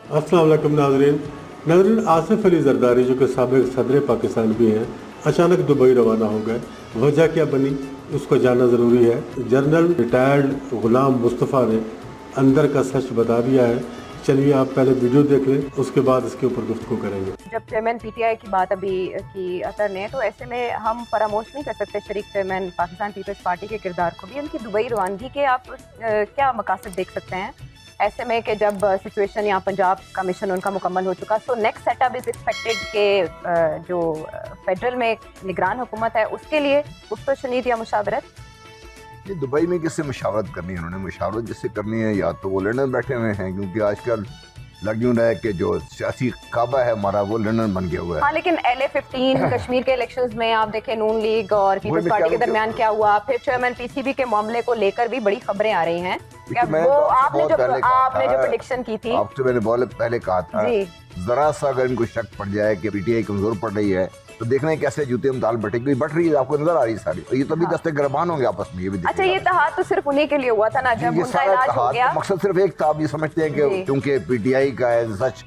अस्सलाम वालेकुम नाज़रीन आसिफ अली जरदारी जो कि साबिक़ सदर पाकिस्तान भी हैं, अचानक दुबई रवाना हो गए। वजह क्या बनी उसको जानना ज़रूरी है। जनरल रिटायर्ड ग़ुलाम मुस्तफ़ा ने अंदर का सच बता दिया है। चलिए आप पहले वीडियो देख लें, उसके बाद इसके ऊपर गुफ्तगू करेंगे। जब चेयरमैन पीटीआई की बात अभी की अतर ने, तो ऐसे में हम फरामोश नहीं कर सकते शरीक चेयरमैन पाकिस्तान पीपल्स पार्टी के किरदार को भी। उनकी दुबई रवानगी के आप क्या मकासद देख सकते हैं ऐसे में कि जब सिचुएशन यहाँ पंजाब का मिशन उनका मुकम्मल हो चुका, so next setup is expected के जो फेडरल में निगरान हुकूमत है उसके लिए गुफ्तो शनीद या मुशावरत? ये दुबई में किससे मुशावरत करनी है? उन्होंने मुशावरत जिससे करनी है या तो वो लंदन बैठे हुए हैं, क्योंकि आजकल लग यूँ रहा है कि जो सियासी काबा है हमारा वो लंदन बन गया हुआ है। हाँ, लेकिन LA-15 कश्मीर के इलेक्शंस में आप देखें नून लीग और पीपल्स पार्टी के दरमियान क्या हुआ, फिर चेयरमैन पीसीबी के मामले को लेकर भी बड़ी खबरें आ रही हैं। क्या वो आपने जो प्रेडिक्शन की थी, आपसे मैंने पहले कहा था, जरा सा अगर इनको शक पड़ जाए कि पीटीआई कमजोर पड़ रही है तो देखना है कैसे जूते में दाल बटेगी, बट रही है, आपको नजर आ रही है सारी। और ये तो भी दस्ते गिरबान होंगे आपस में, ये भी अच्छा ये तहाद तो सिर्फ उन्हीं के लिए हुआ था ना जब उनका इलाज हो गया। मकसद सिर्फ एक था, आप ये समझते हैं कि क्योंकि पीटीआई का है सच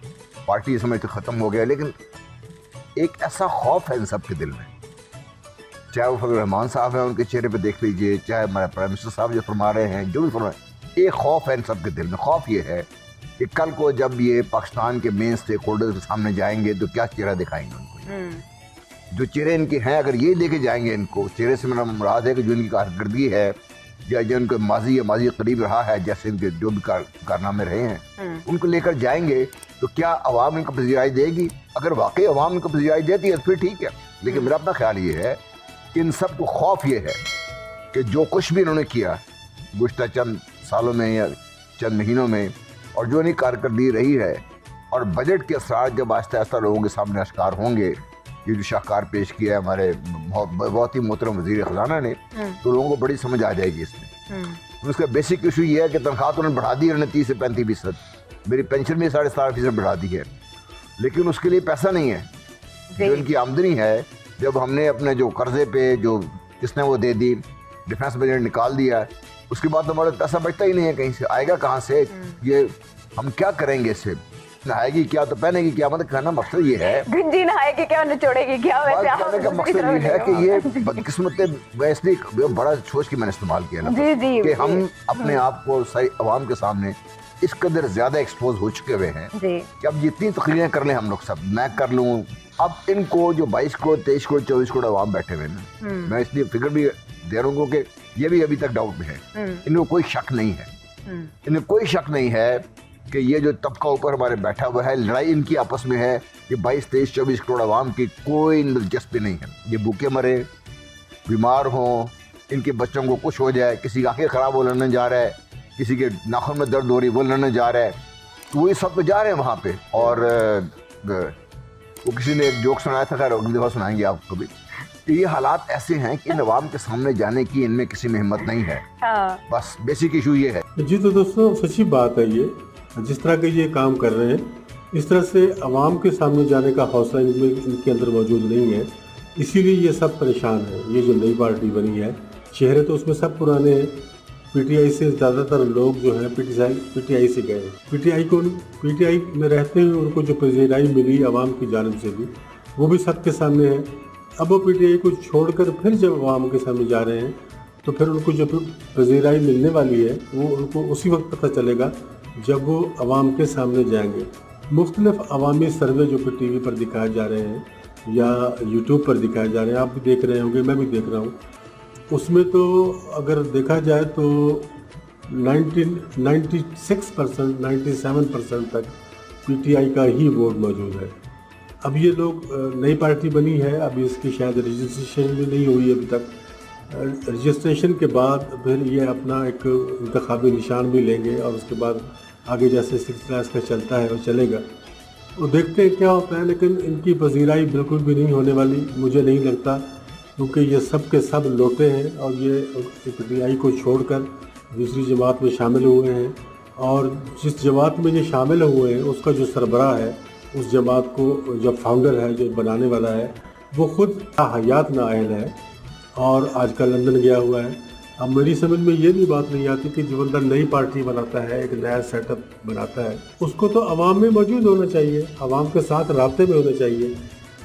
पार्टी समझते खत्म हो गया, लेकिन एक ऐसा खौफ है इन सब के दिल में, चाहे वो फजल रहमान साहब हैं उनके चेहरे पे देख लीजिए, चाहे हमारे प्राइम मिनिस्टर साहब जो फरमा रहे हैं, जो भी फरमा रहे हैं, एक खौफ है इन सब के दिल में। खौफ ये है कि कल को जब ये पाकिस्तान के मेन स्टेक होल्डर्स के सामने जाएंगे तो क्या चेहरा दिखाएंगे उनको। जो चेहरे इनके हैं अगर ये लेके जाएंगे, इनको चेहरे से मेरा मुराद है कि जो इनकी कारकर्दगी है या जो इनके माजी करीब रहा है, जैसे इनके जो भी कारनामे रहे हैं उनको लेकर जाएंगे तो क्या अवाम इनको पजीराई देगी? अगर वाकई अवाम इनको पजीराई देती है तो फिर ठीक है, लेकिन मेरा अपना ख्याल ये है कि इन सब को खौफ ये है कि जो कुछ भी इन्होंने किया गुज़श्ता चंद सालों में या चंद महीनों में, और जो इनकी कारकर्दगी रही है, और बजट के असरार जब आहिस्ता आहिस्ता लोगों के सामने आश्कार होंगे, ये जो शाहकार पेश किया है हमारे बहुत ही मोहतरम वज़ीर ख़ज़ाना ने, तो लोगों को बड़ी समझ आ जाएगी इसमें। उसका बेसिक इशू ये है कि तनख्वाह तो उन्होंने बढ़ा दी, उन्होंने 30 से 35%, मेरी पेंशन भी 17.5% बढ़ा दी है, लेकिन उसके लिए पैसा नहीं है। जो इनकी आमदनी है, जब हमने अपने जो कर्जे पे जो किसने वो दे दी, डिफेंस बजट निकाल दिया, उसके बाद तो हमारा पैसा बचता ही नहीं है, कहीं से आएगा कहाँ से? ये हम क्या करेंगे इससे? नहाएगी क्या तो पहनेगी क्या? मतलब कहना मकसद ये है, गंजी नहाएगी क्या निचोड़ेगी क्या? वैसे कहने का मकसद ये है कि ये बदकिस्मत वैसे बड़ा सोच के मैंने इस्तेमाल किया ना कि हम अपने आप को सही अवाम के सामने इस कदर ज्यादा एक्सपोज हो चुके हुए हैं कि अब जितनी तकरीरें कर लें हम लोग, सब मैं कर लूँ, अब इनको जो 22 करोड़ 23 करोड़ 24 करोड़ अवाम बैठे हुए ना, मैं इसलिए फिगर भी दे रहा हूँ कि ये भी अभी तक डाउट में है, इनको कोई शक नहीं है, इन्हें कोई शक नहीं है कि ये जो तबका ऊपर हमारे बैठा हुआ है, लड़ाई इनकी आपस में है, ये 22 23 24 करोड़ अवाम की कोई दिलचस्पी नहीं है। ये भूखे मरे, बीमार हों, इनके बच्चों को कुछ हो जाए, किसी की आंखें खराब हो लड़ने जा रहा है, किसी के नाखून में दर्द हो रही वो लड़ने जा रहा है, तो वही सब तो जा रहे हैं वहाँ पे। और वो किसी ने एक जोक सुनाया था, खैर अगली दफ़ा सुनाएंगे आपको भी, कि ये हालात ऐसे हैं कि इन अवाम के सामने जाने की इनमें किसी में हिम्मत नहीं है। बस बेसिक इशू ये है। जी तो दोस्तों सच्ची बात है, ये जिस तरह के ये काम कर रहे हैं, इस तरह से अवाम के सामने जाने का हौसला इनके अंदर मौजूद नहीं है, इसीलिए ये सब परेशान है। ये जो नई पार्टी बनी है, चेहरे तो उसमें सब पुराने हैं। पीटीआई से ज़्यादातर लोग जो हैं पीटीआई से गए। पीटीआई में रहते हुए उनको जो पजीराई मिली अवाम की जानिब से भी, वो भी सबके सामने है। अब वो पीटीआई को छोड़कर फिर जब अवाम के सामने जा रहे हैं तो फिर उनको जो पजीराई मिलने वाली है वो उनको उसी वक्त पता चलेगा जब वो अवाम के सामने जाएंगे। मुख्तलिफ अवामी सर्वे जो कि टीवी पर दिखाए जा रहे हैं या यूट्यूब पर दिखाए जा रहे हैं, आप भी देख रहे होंगे, मैं भी देख रहा हूँ, उसमें तो अगर देखा जाए तो 96% 97% तक पीटीआई का ही वोट मौजूद है। अब ये लोग नई पार्टी बनी है, अभी इसकी शायद रजिस्ट्रेशन भी नहीं हुई अभी तक। रजिस्ट्रेशन के बाद फिर ये अपना एक इंतखाबी निशान भी लेंगे और उसके बाद आगे जैसे सिलसिला इसका चलता है और चलेगा, वो देखते हैं क्या होता है। लेकिन इनकी पजीराई बिल्कुल भी नहीं होने वाली, मुझे नहीं लगता, क्योंकि ये सब के सब लोटे हैं और ये पीटीआई को छोड़कर दूसरी जमात में शामिल हुए हैं, और जिस जमात में ये शामिल हुए हैं उसका जो सरबराह है, उस जमात को जो फाउंडर है, जो बनाने वाला है, वो ख़ुद हयात नाअहल है और आजकल लंदन गया हुआ है। अब मेरी समझ में ये भी बात नहीं आती कि जो बंदा नई पार्टी बनाता है, एक नया सेटअप बनाता है, उसको तो अवाम में मौजूद होना चाहिए, अवाम के साथ राब्ते में होना चाहिए।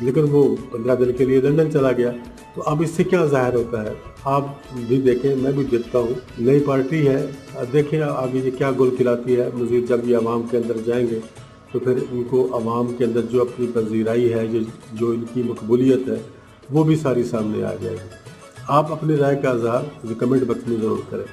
लेकिन वो 15 दिन के लिए लंदन चला गया, तो अब इससे क्या ज़ाहिर होता है? आप भी देखें, मैं भी देखता हूँ, नई पार्टी है, देखें आगे ये क्या गुल खिलाती है। मज़ीद जब ये अवाम के अंदर जाएंगे तो फिर इनको अवाम के अंदर जो अपनी पजीराई है, जो इनकी मकबूलियत है, वो भी सारी सामने आ जाएगी। आप अपनी राय का इज़हार कमेंट बॉक्स में ज़रूर करें।